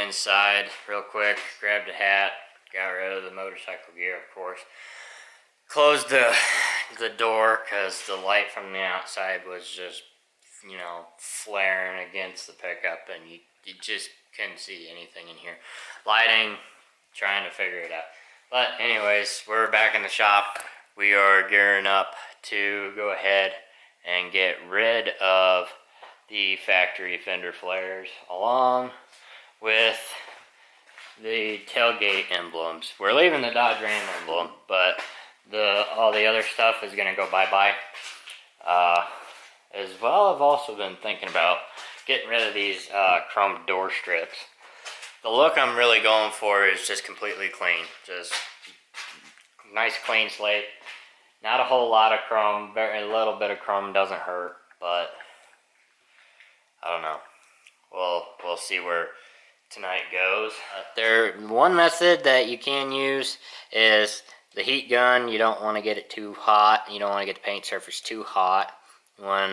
inside real quick, grabbed a hat, got rid of the motorcycle gear, of course. Closed the door because the light from the outside was just, you know, flaring against the pickup, and you just couldn't see anything in here. Lighting, trying to figure it out. But anyways, we're back in the shop. We are gearing up to go ahead and get rid of the Factory Fender Flares along with the tailgate emblems. We're leaving the Dodge Ram emblem, but all the other stuff is going to go bye-bye. As well, I've also been thinking about getting rid of these chrome door strips. The look I'm really going for is just completely clean. Just nice clean slate. Not a whole lot of chrome. Very little bit of chrome doesn't hurt, but I don't know. We'll see where tonight goes. One method that you can use is the heat gun. You don't want to get it too hot. You don't want to get the paint surface too hot. You want a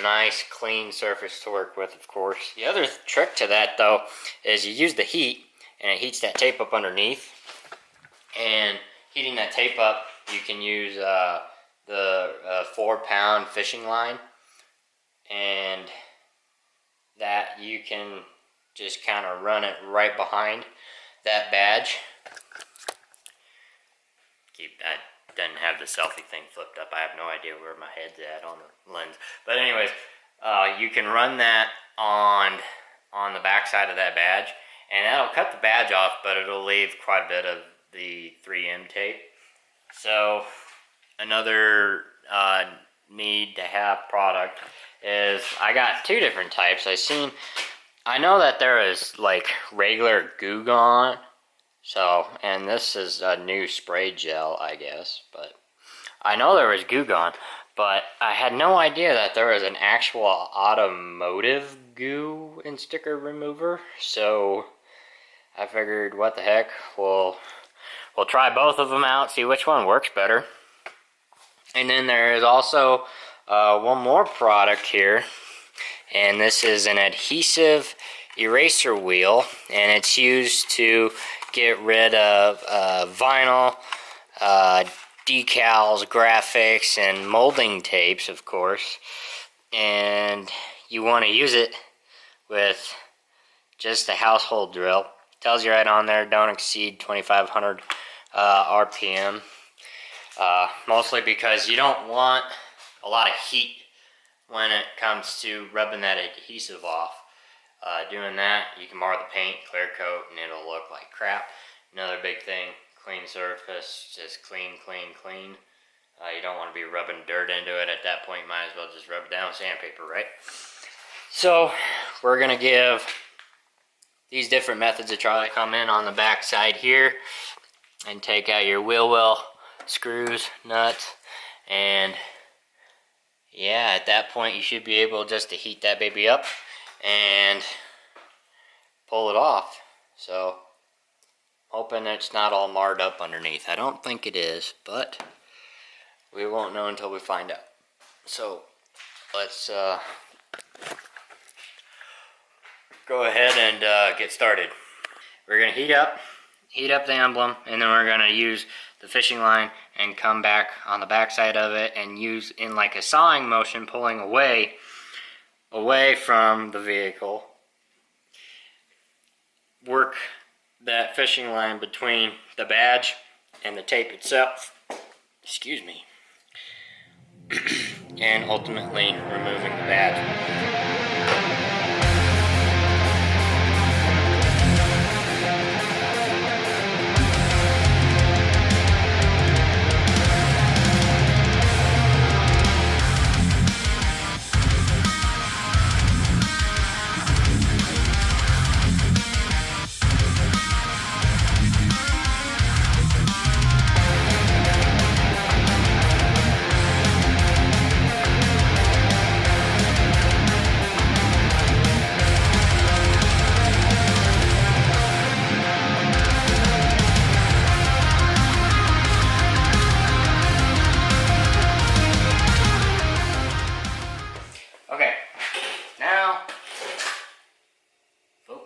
nice clean surface to work with, of course. The other trick to that though is you use the heat, and it heats that tape up underneath. And heating that tape up, you can use the 4-pound fishing line, and that you can just kind of run it right behind that badge. I didn't have the selfie thing flipped up. I have no idea where my head's at on the lens. But anyways, you can run that on the back side of that badge, and that'll cut the badge off, but it'll leave quite a bit of the 3M tape. So another need to have product is I got two different types. I know that there is like regular Goo Gone. So, and this is a new spray gel, I guess, but I know there was Goo Gone, but I had no idea that there was an actual automotive goo and sticker remover. So I figured, what the heck, we'll try both of them out, see which one works better. And then there is also one more product here, and this is an adhesive eraser wheel, and it's used to get rid of vinyl, decals, graphics, and molding tapes, of course. And you want to use it with just a household drill. It tells you right on there, don't exceed 2,500 RPM. Mostly because you don't want a lot of heat when it comes to rubbing that adhesive off. Doing that, you can mar the paint, clear coat, and it'll look like crap. Another big thing, clean surface, just clean. You don't want to be rubbing dirt into it at that point. You might as well just rub it down with sandpaper, right? So we're going to give these different methods a try. Come in on the back side here and take out your wheel well screws, nuts, and yeah, at that point you should be able just to heat that baby up and pull it off. So hoping it's not all marred up underneath. I don't think it is, but we won't know until we find out. So let's go ahead and get started. We're gonna heat up the emblem, and then we're gonna use the fishing line and come back on the back side of it and use in like a sawing motion, pulling away from the vehicle. Work that fishing line between the badge and the tape itself. Excuse me. And ultimately removing the badge.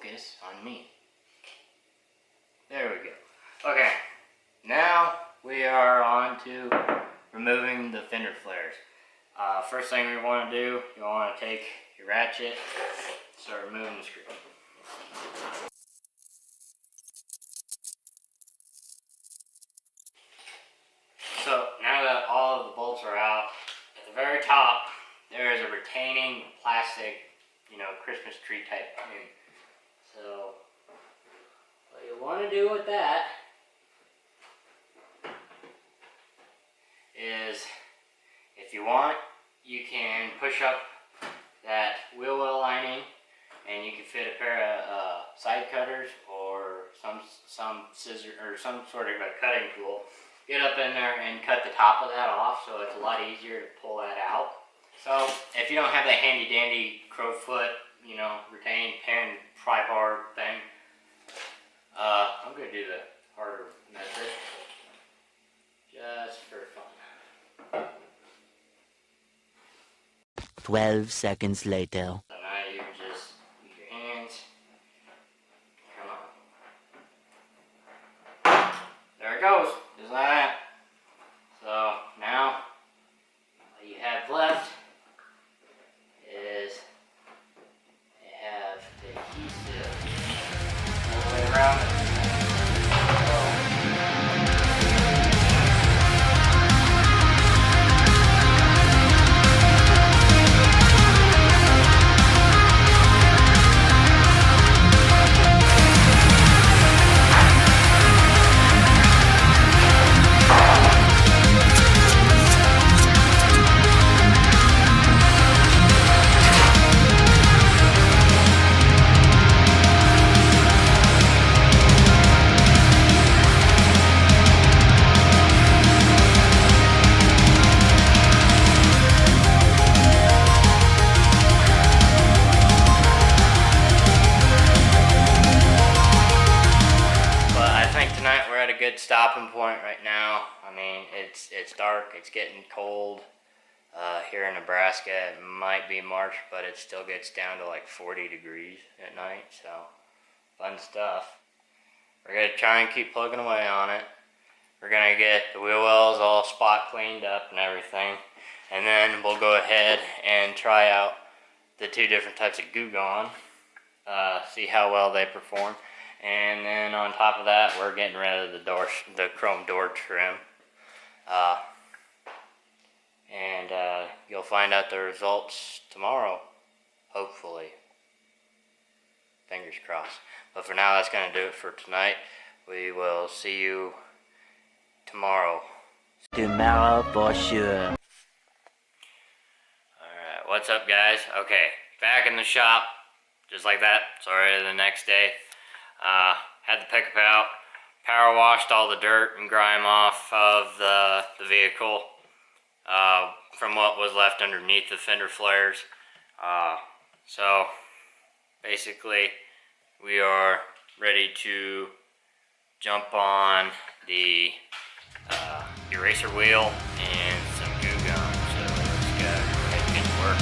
focus on me. There we go. Okay, now we are on to removing the fender flares. First thing we want to do, you want to take your ratchet, start removing the screw. So now that all of the bolts are out, at the very top there is a retaining plastic, Christmas tree type thing. So what you want to do with that is, if you want, you can push up that wheel well lining, and you can fit a pair of side cutters or some scissor or some sort of a cutting tool. Get up in there and cut the top of that off, so it's a lot easier to pull that out. So if you don't have that handy dandy crowfoot, retained pin tri-bar thing, I'm gonna do the harder method just for fun. 12 seconds later. So now you just use your hands. Come on. There it goes. Just like that. So now all you have left is you have the adhesive all the way around it. Good stopping point right now. I mean, it's dark, it's getting cold here in Nebraska. It might be March, but it still gets down to like 40 degrees at night, so fun stuff. We're gonna try and keep plugging away on it. We're gonna get the wheel wells all spot cleaned up and everything, and then we'll go ahead and try out the two different types of Goo Gone, see how well they perform. And then on top of that, we're getting rid of the chrome door trim. And you'll find out the results tomorrow, hopefully. Fingers crossed. But for now, that's going to do it for tonight. We will see you tomorrow. Tomorrow for sure. Alright, what's up, guys? Okay, back in the shop, just like that. Sorry, the next day. Had the pickup out, power washed all the dirt and grime off of the vehicle from what was left underneath the fender flares. So basically we are ready to jump on the eraser wheel and some Goo Gone. So let's go ahead and get to work.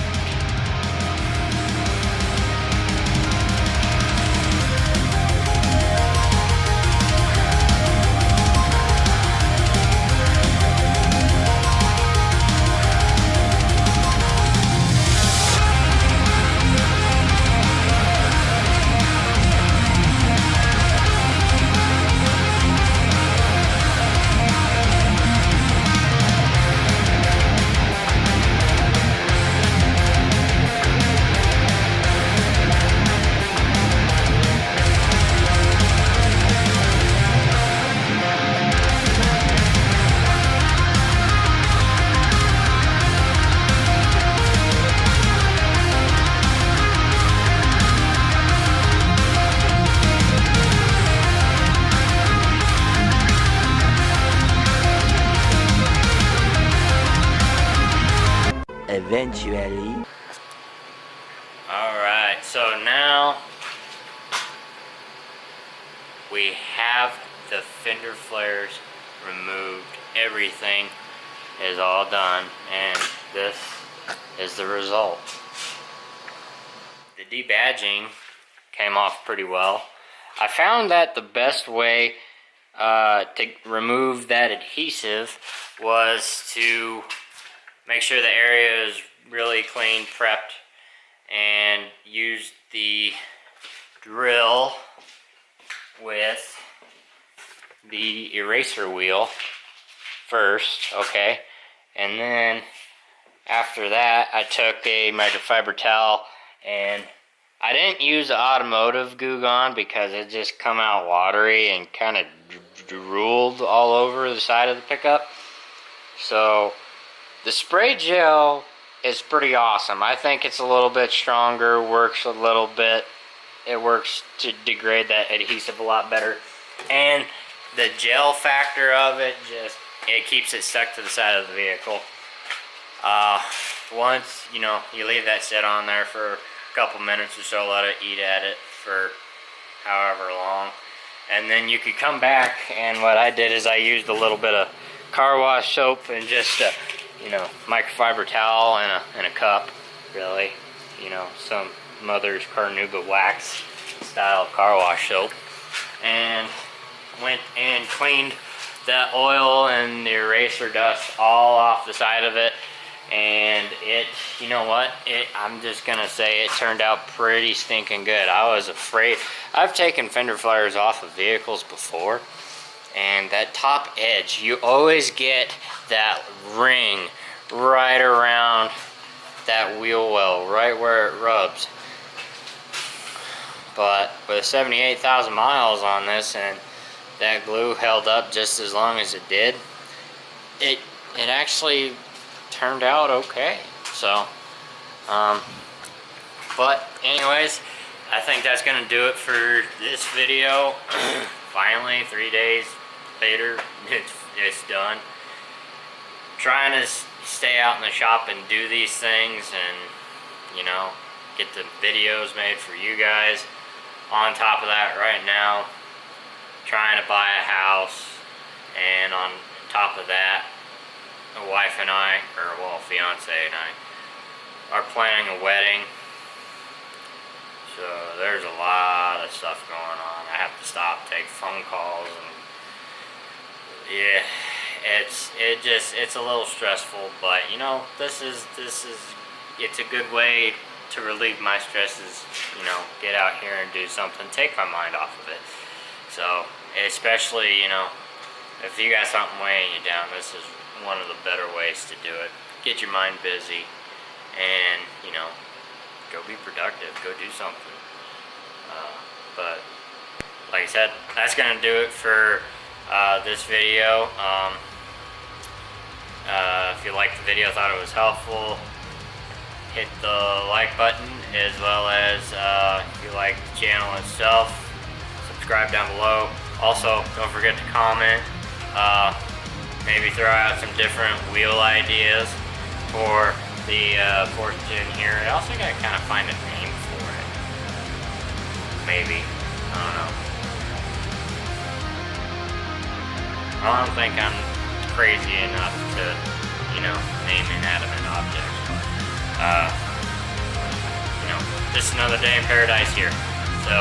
Eventually. Alright, so now we have the fender flares removed. Everything is all done, and this is the result. The debadging came off pretty well. I found that the best way to remove that adhesive was to make sure the area is really clean, prepped, and use the drill with the eraser wheel first, okay? And then after that, I took a microfiber towel, and I didn't use the automotive Goo Gone because it just come out watery and kind of drooled all over the side of the pickup. So the spray gel is pretty awesome. I think it's a little bit stronger, works a little bit. It works to degrade that adhesive a lot better. And the gel factor of it, it keeps it stuck to the side of the vehicle. Once, you leave that sit on there for a couple minutes or so, let it eat at it for however long. And then you could come back, and what I did is I used a little bit of car wash soap and just microfiber towel and a cup, really. Some Mother's Carnauba wax style car wash soap. And went and cleaned that oil and the eraser dust all off the side of it. And I'm just gonna say it turned out pretty stinking good. I was afraid. I've taken fender flares off of vehicles before, and that top edge, you always get that ring right around that wheel well, right where it rubs. But with 78,000 miles on this, and that glue held up just as long as it did, it actually turned out okay. So but anyways, I think that's gonna do it for this video. Finally, 3 days later, it's done. Trying to stay out in the shop and do these things, and get the videos made for you guys. On top of that, right now, trying to buy a house, and on top of that, the wife and I, fiance and I, are planning a wedding. So there's a lot of stuff going on. I have to stop, take phone calls, and yeah, it's a little stressful, but this is it's a good way to relieve my stresses. Get out here and do something, take my mind off of it. So especially if you got something weighing you down, this is one of the better ways to do it. Get your mind busy, and go be productive, go do something. But like I said, that's gonna do it for this video. If you liked the video, thought it was helpful, hit the like button, as well as if you like the channel itself, subscribe down below. Also, don't forget to comment. Maybe throw out some different wheel ideas for the 4th gen here. I also gotta kind of find a name for it. Maybe. I don't know. I don't think I'm crazy enough to, name inanimate objects. But, just another day in paradise here. So,